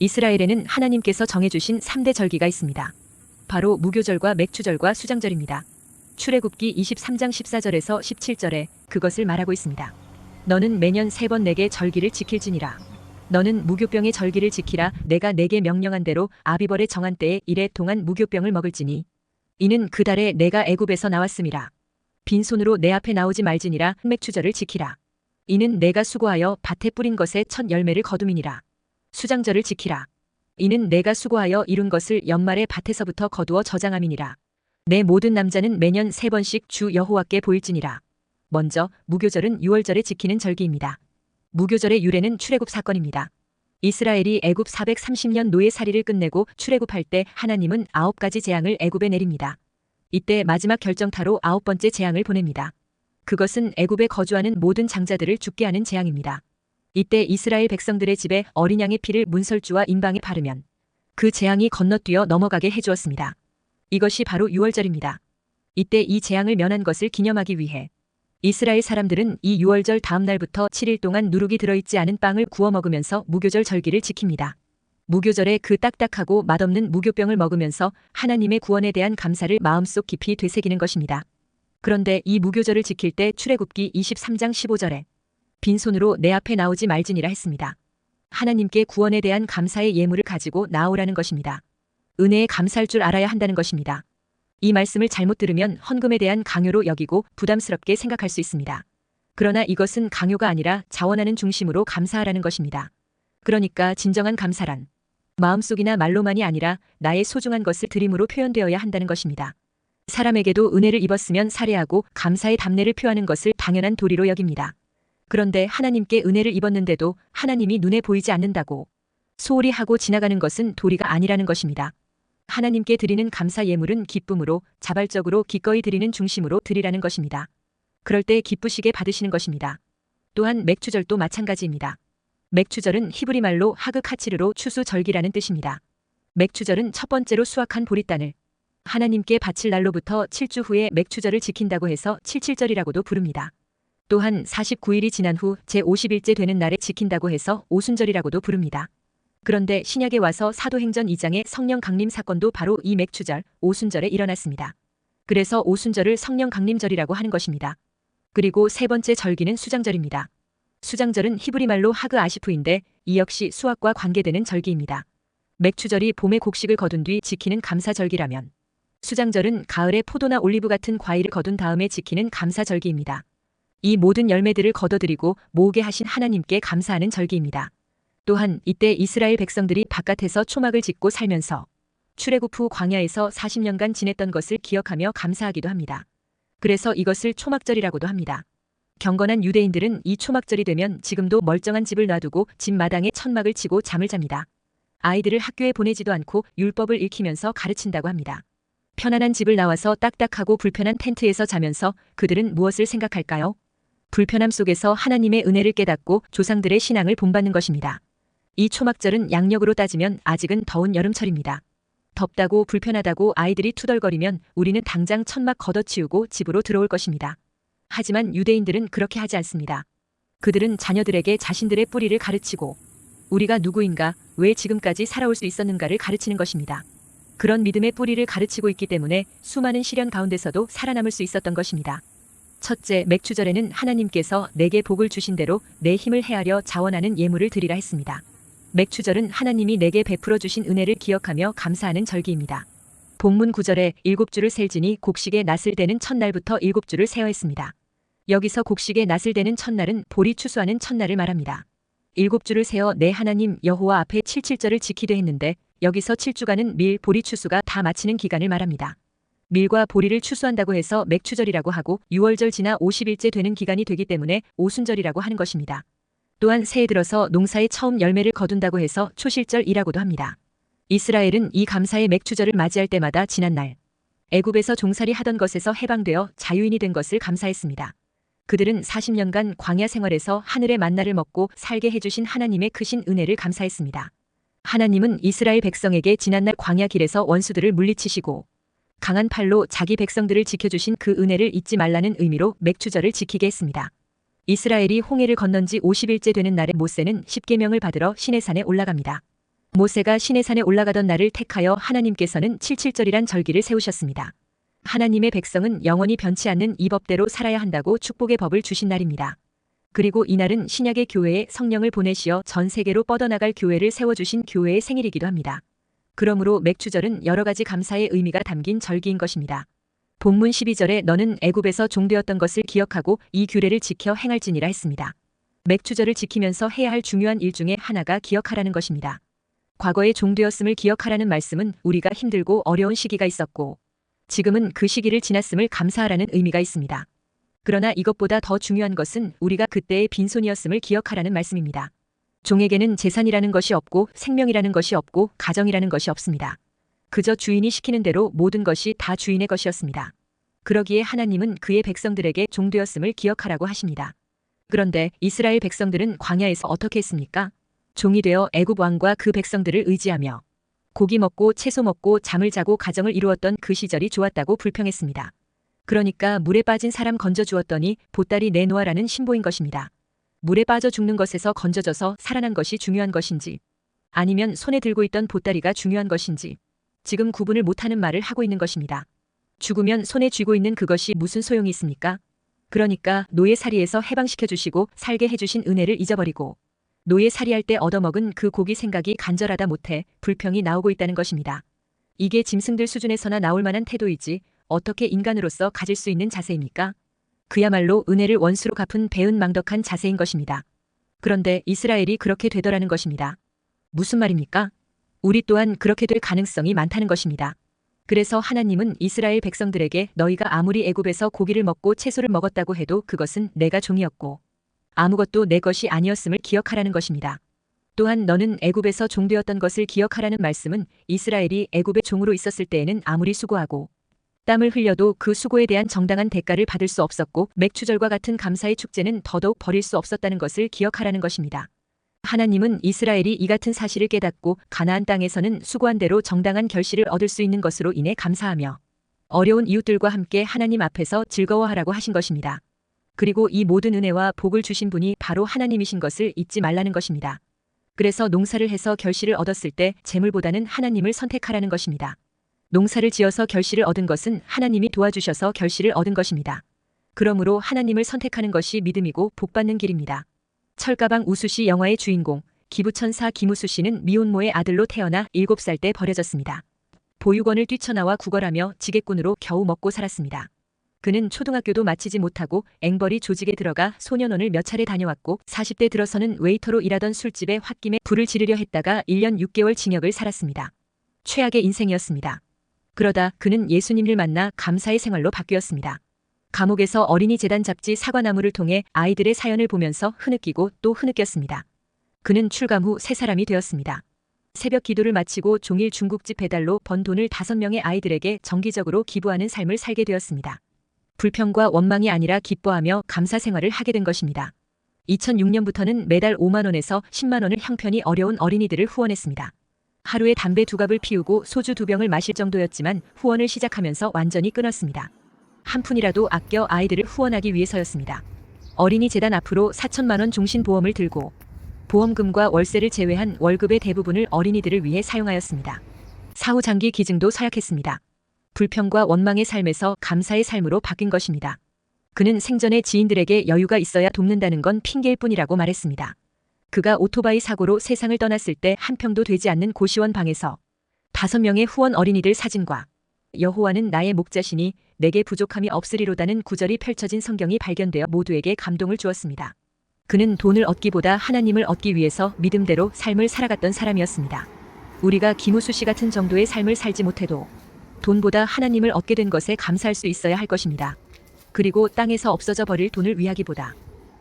이스라엘에는 하나님께서 정해주신 3대 절기가 있습니다. 바로 무교절과 맥추절과 수장절입니다. 출애굽기 23장 14절에서 17절에 그것을 말하고 있습니다. 너는 매년 3번 내게 절기를 지킬지니라. 너는 무교병의 절기를 지키라. 내가 내게 명령한 대로 아비벌의 정한 때에 이래 동안 무교병을 먹을지니 이는 그 달에 내가 애굽에서 나왔음이라. 빈손으로 내 앞에 나오지 말지니라. 맥추절을 지키라. 이는 내가 수고하여 밭에 뿌린 것의 첫 열매를 거둠이니라. 수장절을 지키라. 이는 내가 수고하여 이룬 것을 연말에 밭에서부터 거두어 저장함이니라. 내 모든 남자는 매년 3번씩 주 여호와께 보일지니라. 먼저 무교절은 6월절에 지키는 절기입니다. 무교절의 유래는 출애굽 사건입니다. 이스라엘이 애굽 430년 노예살이를 끝내고 출애굽할 때 하나님은 9가지 재앙을 애굽에 내립니다. 이때 마지막 결정타로 9번째 재앙을 보냅니다. 그것은 애굽에 거주하는 모든 장자들을 죽게 하는 재앙입니다. 이때 이스라엘 백성들의 집에 어린 양의 피를 문설주와 인방에 바르면 그 재앙이 건너뛰어 넘어가게 해주었습니다. 이것이 바로 6월절입니다. 이때 이 재앙을 면한 것을 기념하기 위해 이스라엘 사람들은 이 6월절 다음 날부터 7일 동안 누룩이 들어있지 않은 빵을 구워 먹으면서 무교절 절기를 지킵니다. 무교절에 그 딱딱하고 맛없는 무교병을 먹으면서 하나님의 구원에 대한 감사를 마음속 깊이 되새기는 것입니다. 그런데 이 무교절을 지킬 때 출애굽기 23장 15절에 빈손으로 내 앞에 나오지 말지니라 했습니다. 하나님께 구원에 대한 감사의 예물을 가지고 나오라는 것입니다. 은혜에 감사할 줄 알아야 한다는 것입니다. 이 말씀을 잘못 들으면 헌금에 대한 강요로 여기고 부담스럽게 생각할 수 있습니다. 그러나 이것은 강요가 아니라 자원하는 중심으로 감사하라는 것입니다. 그러니까 진정한 감사란 마음속이나 말로만이 아니라 나의 소중한 것을 드림으로 표현되어야 한다는 것입니다. 사람에게도 은혜를 입었으면 살해하고 감사의 답례를 표하는 것을 당연한 도리로 여깁니다. 그런데 하나님께 은혜를 입었는데도 하나님이 눈에 보이지 않는다고 소홀히 하고 지나가는 것은 도리가 아니라는 것입니다. 하나님께 드리는 감사 예물은 기쁨으로 자발적으로 기꺼이 드리는 중심으로 드리라는 것입니다. 그럴 때 기쁘시게 받으시는 것입니다. 또한 맥추절도 마찬가지입니다. 맥추절은 히브리 말로 하그카치르로 추수절기라는 뜻입니다. 맥추절은 첫 번째로 수확한 보리단을 하나님께 바칠 날로부터 7주 후에 맥추절을 지킨다고 해서 칠칠절이라고도 부릅니다. 또한 49일이 지난 후 제50일째 되는 날에 지킨다고 해서 오순절이라고도 부릅니다. 그런데 신약에 와서 사도행전 2장의 성령 강림 사건도 바로 이 맥추절, 오순절에 일어났습니다. 그래서 오순절을 성령 강림절이라고 하는 것입니다. 그리고 세 번째 절기는 수장절입니다. 수장절은 히브리 말로 하그 아시프인데 이 역시 수확과 관계되는 절기입니다. 맥추절이 봄에 곡식을 거둔 뒤 지키는 감사절기라면 수장절은 가을에 포도나 올리브 같은 과일을 거둔 다음에 지키는 감사절기입니다. 이 모든 열매들을 거둬들이고 모으게 하신 하나님께 감사하는 절기입니다. 또한 이때 이스라엘 백성들이 바깥에서 초막을 짓고 살면서 출애굽 후 광야에서 40년간 지냈던 것을 기억하며 감사하기도 합니다. 그래서 이것을 초막절이라고도 합니다. 경건한 유대인들은 이 초막절이 되면 지금도 멀쩡한 집을 놔두고 집 마당에 천막을 치고 잠을 잡니다. 아이들을 학교에 보내지도 않고 율법을 읽히면서 가르친다고 합니다. 편안한 집을 나와서 딱딱하고 불편한 텐트에서 자면서 그들은 무엇을 생각할까요? 불편함 속에서 하나님의 은혜를 깨닫고 조상들의 신앙을 본받는 것입니다. 이 초막절은 양력으로 따지면 아직은 더운 여름철입니다. 덥다고 불편하다고 아이들이 투덜거리면 우리는 당장 천막 걷어치우고 집으로 들어올 것입니다. 하지만 유대인들은 그렇게 하지 않습니다. 그들은 자녀들에게 자신들의 뿌리를 가르치고 우리가 누구인가, 왜 지금까지 살아올 수 있었는가를 가르치는 것입니다. 그런 믿음의 뿌리를 가르치고 있기 때문에 수많은 시련 가운데서도 살아남을 수 있었던 것입니다. 첫째, 맥추절에는 하나님께서 내게 복을 주신 대로 내 힘을 헤아려 자원하는 예물을 드리라 했습니다. 맥추절은 하나님이 내게 베풀어 주신 은혜를 기억하며 감사하는 절기입니다. 본문 9절에 7주를 셀지니 곡식의 낫을 대는 첫날부터 7주를 세어 했습니다. 여기서 곡식의 낫을 대는 첫날은 보리 추수하는 첫날을 말합니다. 7주를 세어 내 하나님 여호와 앞에 칠칠절을 지키되 했는데 여기서 7주간은 밀, 보리 추수가 다 마치는 기간을 말합니다. 밀과 보리를 추수한다고 해서 맥추절이라고 하고 6월절 지나 50일째 되는 기간이 되기 때문에 오순절이라고 하는 것입니다. 또한 새해 들어서 농사의 처음 열매를 거둔다고 해서 초실절이라고도 합니다. 이스라엘은 이 감사의 맥추절을 맞이할 때마다 지난날 애굽에서 종살이 하던 것에서 해방되어 자유인이 된 것을 감사했습니다. 그들은 40년간 광야 생활에서 하늘의 만나를 먹고 살게 해주신 하나님의 크신 은혜를 감사했습니다. 하나님은 이스라엘 백성에게 지난날 광야 길에서 원수들을 물리치시고 강한 팔로 자기 백성들을 지켜주신 그 은혜를 잊지 말라는 의미로 맥추절을 지키게 했습니다. 이스라엘이 홍해를 건넌 지 50일째 되는 날에 모세는 십계명을 받으러 시내산에 올라갑니다. 모세가 시내산에 올라가던 날을 택하여 하나님께서는 77절이란 절기를 세우셨습니다. 하나님의 백성은 영원히 변치 않는 이 법대로 살아야 한다고 축복의 법을 주신 날입니다. 그리고 이날은 신약의 교회에 성령을 보내시어 전 세계로 뻗어나갈 교회를 세워주신 교회의 생일이기도 합니다. 그러므로 맥주절은 여러 가지 감사의 의미가 담긴 절기인 것입니다. 본문 12절에 너는 애굽에서 종되었던 것을 기억하고 이 규례를 지켜 행할지니라 했습니다. 맥주절을 지키면서 해야 할 중요한 일 중에 하나가 기억하라는 것입니다. 과거에 종되었음을 기억하라는 말씀은 우리가 힘들고 어려운 시기가 있었고 지금은 그 시기를 지났음을 감사하라는 의미가 있습니다. 그러나 이것보다 더 중요한 것은 우리가 그때의 빈손이었음을 기억하라는 말씀입니다. 종에게는 재산이라는 것이 없고 생명이라는 것이 없고 가정이라는 것이 없습니다. 그저 주인이 시키는 대로 모든 것이 다 주인의 것이었습니다. 그러기에 하나님은 그의 백성들에게 종되었음을 기억하라고 하십니다. 그런데 이스라엘 백성들은 광야에서 어떻게 했습니까? 종이 되어 애굽 왕과 그 백성들을 의지하며 고기 먹고 채소 먹고 잠을 자고 가정을 이루었던 그 시절이 좋았다고 불평했습니다. 그러니까 물에 빠진 사람 건져 주었더니 보따리 내놓아라는 신보인 것입니다. 물에 빠져 죽는 것에서 건져져서 살아난 것이 중요한 것인지 아니면 손에 들고 있던 보따리가 중요한 것인지 지금 구분을 못하는 말을 하고 있는 것입니다. 죽으면 손에 쥐고 있는 그것이 무슨 소용이 있습니까? 그러니까 노예살이에서 해방시켜 주시고 살게 해주신 은혜를 잊어버리고 노예살이할 때 얻어먹은 그 고기 생각이 간절하다 못해 불평이 나오고 있다는 것입니다. 이게 짐승들 수준에서나 나올 만한 태도이지 어떻게 인간으로서 가질 수 있는 자세입니까? 그야말로 은혜를 원수로 갚은 배은망덕한 자세인 것입니다. 그런데 이스라엘이 그렇게 되더라는 것입니다. 무슨 말입니까? 우리 또한 그렇게 될 가능성이 많다는 것입니다. 그래서 하나님은 이스라엘 백성들에게 너희가 아무리 애굽에서 고기를 먹고 채소를 먹었다고 해도 그것은 내가 종이었고 아무것도 내 것이 아니었음을 기억하라는 것입니다. 또한 너는 애굽에서 종되었던 것을 기억하라는 말씀은 이스라엘이 애굽의 종으로 있었을 때에는 아무리 수고하고 땀을 흘려도 그 수고에 대한 정당한 대가를 받을 수 없었고 맥주절과 같은 감사의 축제는 더더욱 버릴 수 없었다는 것을 기억하라는 것입니다. 하나님은 이스라엘이 이 같은 사실을 깨닫고 가나안 땅에서는 수고한 대로 정당한 결실을 얻을 수 있는 것으로 인해 감사하며 어려운 이웃들과 함께 하나님 앞에서 즐거워하라고 하신 것입니다. 그리고 이 모든 은혜와 복을 주신 분이 바로 하나님이신 것을 잊지 말라는 것입니다. 그래서 농사를 해서 결실을 얻었을 때 재물보다는 하나님을 선택하라는 것입니다. 농사를 지어서 결실을 얻은 것은 하나님이 도와주셔서 결실을 얻은 것입니다. 그러므로 하나님을 선택하는 것이 믿음이고 복받는 길입니다. 철가방 우수시 영화의 주인공 기부천사 김우수 씨는 미혼모의 아들로 태어나 7살 때 버려졌습니다. 보육원을 뛰쳐나와 구걸하며 지게꾼으로 겨우 먹고 살았습니다. 그는 초등학교도 마치지 못하고 앵벌이 조직에 들어가 소년원을 몇 차례 다녀왔고 40대 들어서는 웨이터로 일하던 술집에 홧김에 불을 지르려 했다가 1년 6개월 징역을 살았습니다. 최악의 인생이었습니다. 그러다 그는 예수님을 만나 감사의 생활로 바뀌었습니다. 감옥에서 어린이 재단 잡지 사과나무를 통해 아이들의 사연을 보면서 흐느끼고 또 흐느꼈습니다. 그는 출감 후 새 사람이 되었습니다. 새벽 기도를 마치고 종일 중국집 배달로 번 돈을 5명의 아이들에게 정기적으로 기부하는 삶을 살게 되었습니다. 불평과 원망이 아니라 기뻐하며 감사 생활을 하게 된 것입니다. 2006년부터는 매달 5만 원에서 10만 원을 형편이 어려운 어린이들을 후원했습니다. 하루에 담배 2갑을 피우고 소주 2병을 마실 정도였지만 후원을 시작하면서 완전히 끊었습니다. 한 푼이라도 아껴 아이들을 후원하기 위해서였습니다. 어린이 재단 앞으로 4천만 원 종신보험을 들고 보험금과 월세를 제외한 월급의 대부분을 어린이들을 위해 사용하였습니다. 사후 장기 기증도 서약했습니다. 불평과 원망의 삶에서 감사의 삶으로 바뀐 것입니다. 그는 생전에 지인들에게 여유가 있어야 돕는다는 건 핑계일 뿐이라고 말했습니다. 그가 오토바이 사고로 세상을 떠났을 때 한 평도 되지 않는 고시원 방에서 5명의 후원 어린이들 사진과 여호와는 나의 목자시니 내게 부족함이 없으리로다는 구절이 펼쳐진 성경이 발견되어 모두에게 감동을 주었습니다. 그는 돈을 얻기보다 하나님을 얻기 위해서 믿음대로 삶을 살아갔던 사람이었습니다. 우리가 김우수 씨 같은 정도의 삶을 살지 못해도 돈보다 하나님을 얻게 된 것에 감사할 수 있어야 할 것입니다. 그리고 땅에서 없어져 버릴 돈을 위하기보다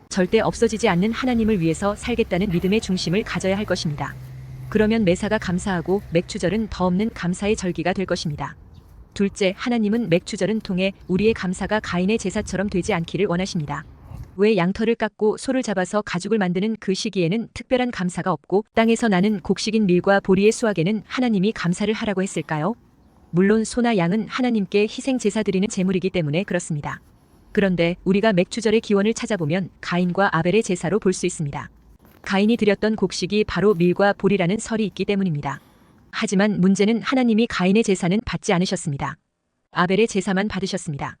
절대 없어지지 않는 하나님을 위해서 살겠다는 믿음의 중심을 가져야 할 것입니다. 그러면 매사가 감사하고 맥주절은 더 없는 감사의 절기가 될 것입니다. 둘째, 하나님은 맥주절은 통해 우리의 감사가 가인의 제사처럼 되지 않기를 원하십니다. 왜 양털을 깎고 소를 잡아서 가죽을 만드는 그 시기에는 특별한 감사가 없고 땅에서 나는 곡식인 밀과 보리의 수확에는 하나님이 감사를 하라고 했을까요? 물론 소나 양은 하나님께 희생 제사 드리는 제물이기 때문에 그렇습니다. 그런데 우리가 맥주절의 기원을 찾아보면 가인과 아벨의 제사로 볼 수 있습니다. 가인이 드렸던 곡식이 바로 밀과 볼이라는 설이 있기 때문입니다. 하지만 문제는 하나님이 가인의 제사는 받지 않으셨습니다. 아벨의 제사만 받으셨습니다.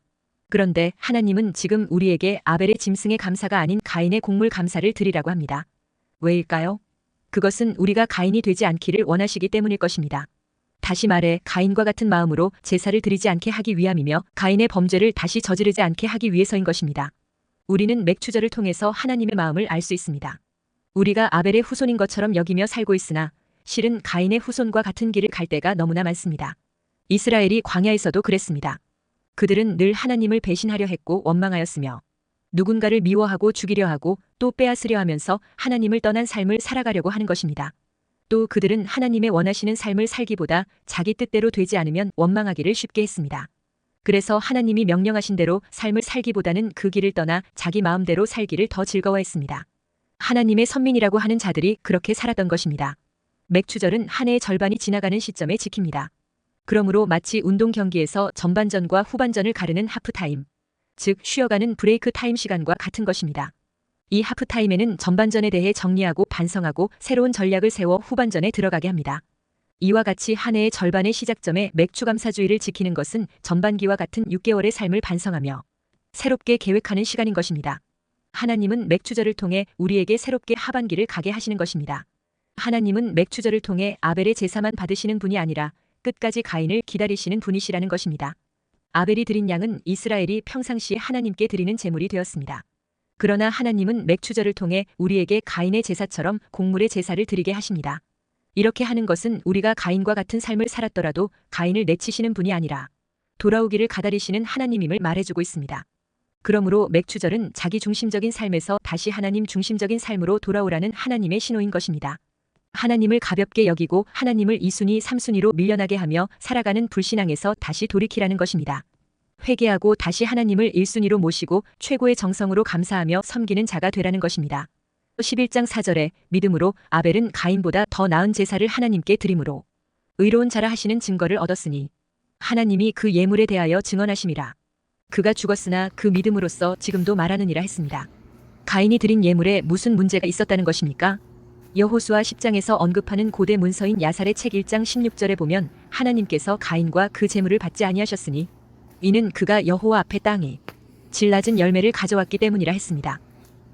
그런데 하나님은 지금 우리에게 아벨의 짐승의 감사가 아닌 가인의 곡물 감사를 드리라고 합니다. 왜일까요? 그것은 우리가 가인이 되지 않기를 원하시기 때문일 것입니다. 다시 말해 가인과 같은 마음으로 제사를 드리지 않게 하기 위함이며 가인의 범죄를 다시 저지르지 않게 하기 위해서인 것입니다. 우리는 맥추절을 통해서 하나님의 마음을 알 수 있습니다. 우리가 아벨의 후손인 것처럼 여기며 살고 있으나 실은 가인의 후손과 같은 길을 갈 때가 너무나 많습니다. 이스라엘이 광야에서도 그랬습니다. 그들은 늘 하나님을 배신하려 했고 원망하였으며 누군가를 미워하고 죽이려 하고 또 빼앗으려 하면서 하나님을 떠난 삶을 살아가려고 하는 것입니다. 또 그들은 하나님의 원하시는 삶을 살기보다 자기 뜻대로 되지 않으면 원망하기를 쉽게 했습니다. 그래서 하나님이 명령하신 대로 삶을 살기보다는 그 길을 떠나 자기 마음대로 살기를 더 즐거워했습니다. 하나님의 선민이라고 하는 자들이 그렇게 살았던 것입니다. 맥추절은 한 해의 절반이 지나가는 시점에 지킵니다. 그러므로 마치 운동 경기에서 전반전과 후반전을 가르는 하프타임, 즉 쉬어가는 브레이크 타임 시간과 같은 것입니다. 이 하프타임에는 전반전에 대해 정리하고 반성하고 새로운 전략을 세워 후반전에 들어가게 합니다. 이와 같이 한 해의 절반의 시작점에 맥추감사주의를 지키는 것은 전반기와 같은 6개월의 삶을 반성하며 새롭게 계획하는 시간인 것입니다. 하나님은 맥추절을 통해 우리에게 새롭게 하반기를 가게 하시는 것입니다. 하나님은 맥추절을 통해 아벨의 제사만 받으시는 분이 아니라 끝까지 가인을 기다리시는 분이시라는 것입니다. 아벨이 드린 양은 이스라엘이 평상시 하나님께 드리는 제물이 되었습니다. 그러나 하나님은 맥추절을 통해 우리에게 가인의 제사처럼 곡물의 제사를 드리게 하십니다. 이렇게 하는 것은 우리가 가인과 같은 삶을 살았더라도 가인을 내치시는 분이 아니라 돌아오기를 가다리시는 하나님임을 말해주고 있습니다. 그러므로 맥추절은 자기 중심적인 삶에서 다시 하나님 중심적인 삶으로 돌아오라는 하나님의 신호인 것입니다. 하나님을 가볍게 여기고 하나님을 2순위, 3순위로 밀려나게 하며 살아가는 불신앙에서 다시 돌이키라는 것입니다. 회개하고 다시 하나님을 1순위로 모시고 최고의 정성으로 감사하며 섬기는 자가 되라는 것입니다. 11장 4절에 믿음으로 아벨은 가인보다 더 나은 제사를 하나님께 드림으로 의로운 자라 하시는 증거를 얻었으니 하나님이 그 예물에 대하여 증언하심이라. 그가 죽었으나 그 믿음으로써 지금도 말하느니라 했습니다. 가인이 드린 예물에 무슨 문제가 있었다는 것입니까? 여호수아 10장에서 언급하는 고대 문서인 야살의 책 1장 16절에 보면 하나님께서 가인과 그 제물을 받지 아니하셨으니 이는 그가 여호와 앞에 땅에 질 낮은 열매를 가져왔기 때문이라 했습니다.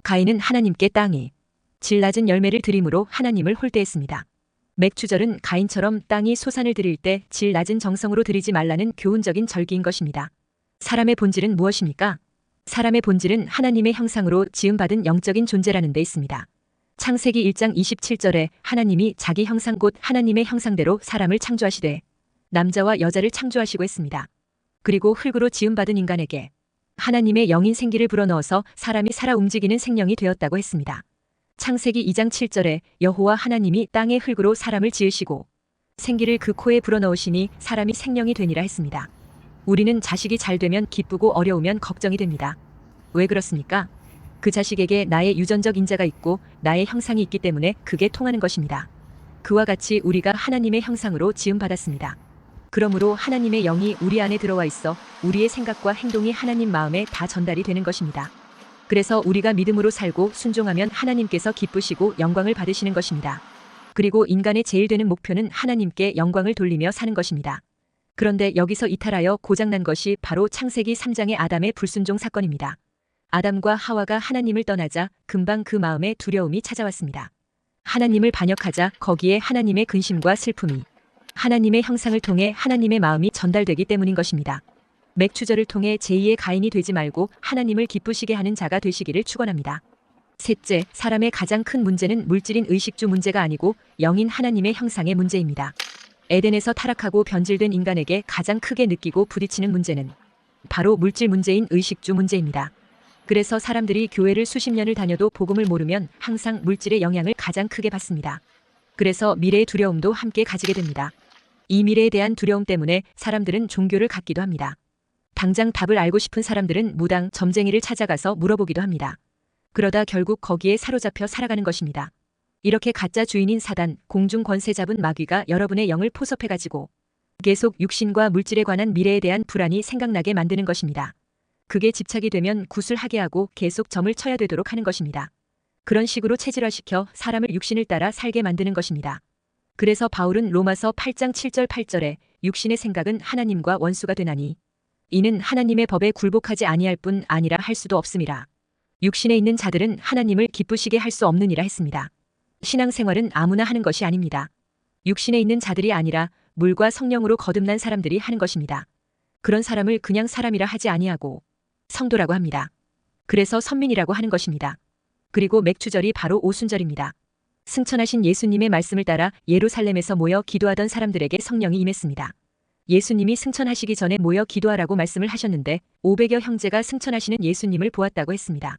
가인은 하나님께 땅에 질 낮은 열매를 드림으로 하나님을 홀대했습니다. 맥추절은 가인처럼 땅이 소산을 드릴 때 질 낮은 정성으로 드리지 말라는 교훈적인 절기인 것입니다. 사람의 본질은 무엇입니까? 사람의 본질은 하나님의 형상으로 지음받은 영적인 존재라는 데 있습니다. 창세기 1장 27절에 하나님이 자기 형상 곧 하나님의 형상대로 사람을 창조하시되 남자와 여자를 창조하시고 했습니다. 그리고 흙으로 지음받은 인간에게 하나님의 영인 생기를 불어넣어서 사람이 살아 움직이는 생명이 되었다고 했습니다. 창세기 2장 7절에 여호와 하나님이 땅의 흙으로 사람을 지으시고 생기를 그 코에 불어넣으시니 사람이 생명이 되니라 했습니다. 우리는 자식이 잘 되면 기쁘고 어려우면 걱정이 됩니다. 왜 그렇습니까? 그 자식에게 나의 유전적 인자가 있고 나의 형상이 있기 때문에 그게 통하는 것입니다. 그와 같이 우리가 하나님의 형상으로 지음받았습니다. 그러므로 하나님의 영이 우리 안에 들어와 있어 우리의 생각과 행동이 하나님 마음에 다 전달이 되는 것입니다. 그래서 우리가 믿음으로 살고 순종하면 하나님께서 기쁘시고 영광을 받으시는 것입니다. 그리고 인간의 제일 되는 목표는 하나님께 영광을 돌리며 사는 것입니다. 그런데 여기서 이탈하여 고장난 것이 바로 창세기 3장의 아담의 불순종 사건입니다. 아담과 하와가 하나님을 떠나자 금방 그 마음에 두려움이 찾아왔습니다. 하나님을 반역하자 거기에 하나님의 근심과 슬픔이 하나님의 형상을 통해 하나님의 마음이 전달되기 때문인 것입니다. 맥추절을 통해 제2의 가인이 되지 말고 하나님을 기쁘시게 하는 자가 되시기를 축원합니다. 셋째, 사람의 가장 큰 문제는 물질인 의식주 문제가 아니고 영인 하나님의 형상의 문제입니다. 에덴에서 타락하고 변질된 인간에게 가장 크게 느끼고 부딪히는 문제는 바로 물질 문제인 의식주 문제입니다. 그래서 사람들이 교회를 수십 년을 다녀도 복음을 모르면 항상 물질의 영향을 가장 크게 받습니다. 그래서 미래의 두려움도 함께 가지게 됩니다. 이 미래에 대한 두려움 때문에 사람들은 종교를 갖기도 합니다. 당장 답을 알고 싶은 사람들은 무당 점쟁이를 찾아가서 물어보기도 합니다. 그러다 결국 거기에 사로잡혀 살아가는 것입니다. 이렇게 가짜 주인인 사단, 공중 권세 잡은 마귀가 여러분의 영을 포섭해가지고 계속 육신과 물질에 관한 미래에 대한 불안이 생각나게 만드는 것입니다. 그게 집착이 되면 구슬하게 하고 계속 점을 쳐야 되도록 하는 것입니다. 그런 식으로 체질화시켜 사람을 육신을 따라 살게 만드는 것입니다. 그래서 바울은 로마서 8장 7절 8절에 육신의 생각은 하나님과 원수가 되나니 이는 하나님의 법에 굴복하지 아니할 뿐 아니라 할 수도 없음이라. 육신에 있는 자들은 하나님을 기쁘시게 할 수 없느니라 했습니다. 신앙생활은 아무나 하는 것이 아닙니다. 육신에 있는 자들이 아니라 물과 성령으로 거듭난 사람들이 하는 것입니다. 그런 사람을 그냥 사람이라 하지 아니하고 성도라고 합니다. 그래서 선민이라고 하는 것입니다. 그리고 맥추절이 바로 오순절입니다. 승천하신 예수님의 말씀을 따라 예루살렘에서 모여 기도하던 사람들에게 성령이 임했습니다. 예수님이 승천하시기 전에 모여 기도하라고 말씀을 하셨는데 500여 형제가 승천하시는 예수님을 보았다고 했습니다.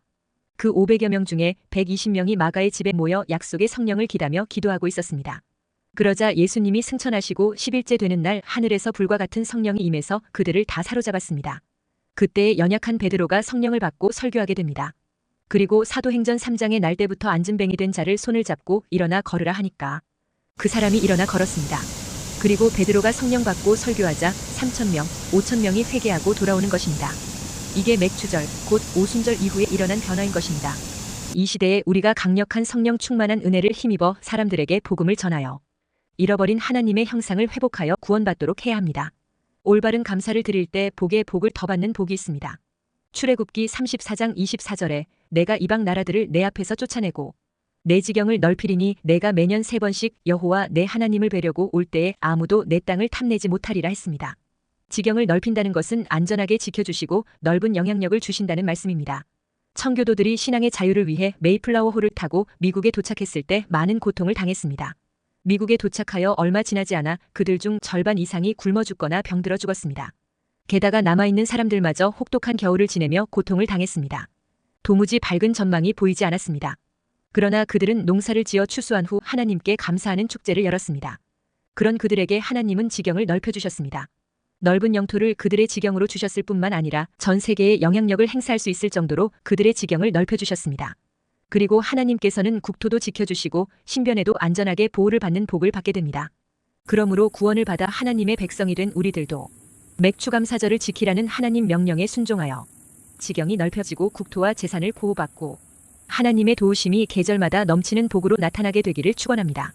그 500여 명 중에 120명이 마가의 집에 모여 약속의 성령을 기다며 기도하고 있었습니다. 그러자 예수님이 승천하시고 10일째 되는 날 하늘에서 불과 같은 성령이 임해서 그들을 다 사로잡았습니다. 그때 연약한 베드로가 성령을 받고 설교하게 됩니다. 그리고 사도행전 3장의 날때부터 안진뱅이 된 자를 손을 잡고 일어나 걸으라 하니까 그 사람이 일어나 걸었습니다. 그리고 베드로가 성령 받고 설교하자 3,000명, 5,000명이 회개하고 돌아오는 것입니다. 이게 맥추절, 곧 오순절 이후에 일어난 변화인 것입니다. 이 시대에 우리가 강력한 성령 충만한 은혜를 힘입어 사람들에게 복음을 전하여 잃어버린 하나님의 형상을 회복하여 구원받도록 해야 합니다. 올바른 감사를 드릴 때 복에 복을 더 받는 복이 있습니다. 출애굽기 34장 24절에 내가 이방 나라들을 내 앞에서 쫓아내고 내 지경을 넓히리니 내가 매년 3번씩 여호와 내 하나님을 뵈려고 올 때에 아무도 내 땅을 탐내지 못하리라 했습니다. 지경을 넓힌다는 것은 안전하게 지켜주시고 넓은 영향력을 주신다는 말씀입니다. 청교도들이 신앙의 자유를 위해 메이플라워호를 타고 미국에 도착했을 때 많은 고통을 당했습니다. 미국에 도착하여 얼마 지나지 않아 그들 중 절반 이상이 굶어 죽거나 병들어 죽었습니다. 게다가 남아있는 사람들마저 혹독한 겨울을 지내며 고통을 당했습니다. 도무지 밝은 전망이 보이지 않았습니다. 그러나 그들은 농사를 지어 추수한 후 하나님께 감사하는 축제를 열었습니다. 그런 그들에게 하나님은 지경을 넓혀주셨습니다. 넓은 영토를 그들의 지경으로 주셨을 뿐만 아니라 전 세계에 영향력을 행사할 수 있을 정도로 그들의 지경을 넓혀주셨습니다. 그리고 하나님께서는 국토도 지켜주시고 신변에도 안전하게 보호를 받는 복을 받게 됩니다. 그러므로 구원을 받아 하나님의 백성이 된 우리들도 맥추감사절을 지키라는 하나님 명령에 순종하여 지경이 넓혀지고 국토와 재산을 보호받고 하나님의 도우심이 계절마다 넘치는 복으로 나타나게 되기를 축원합니다.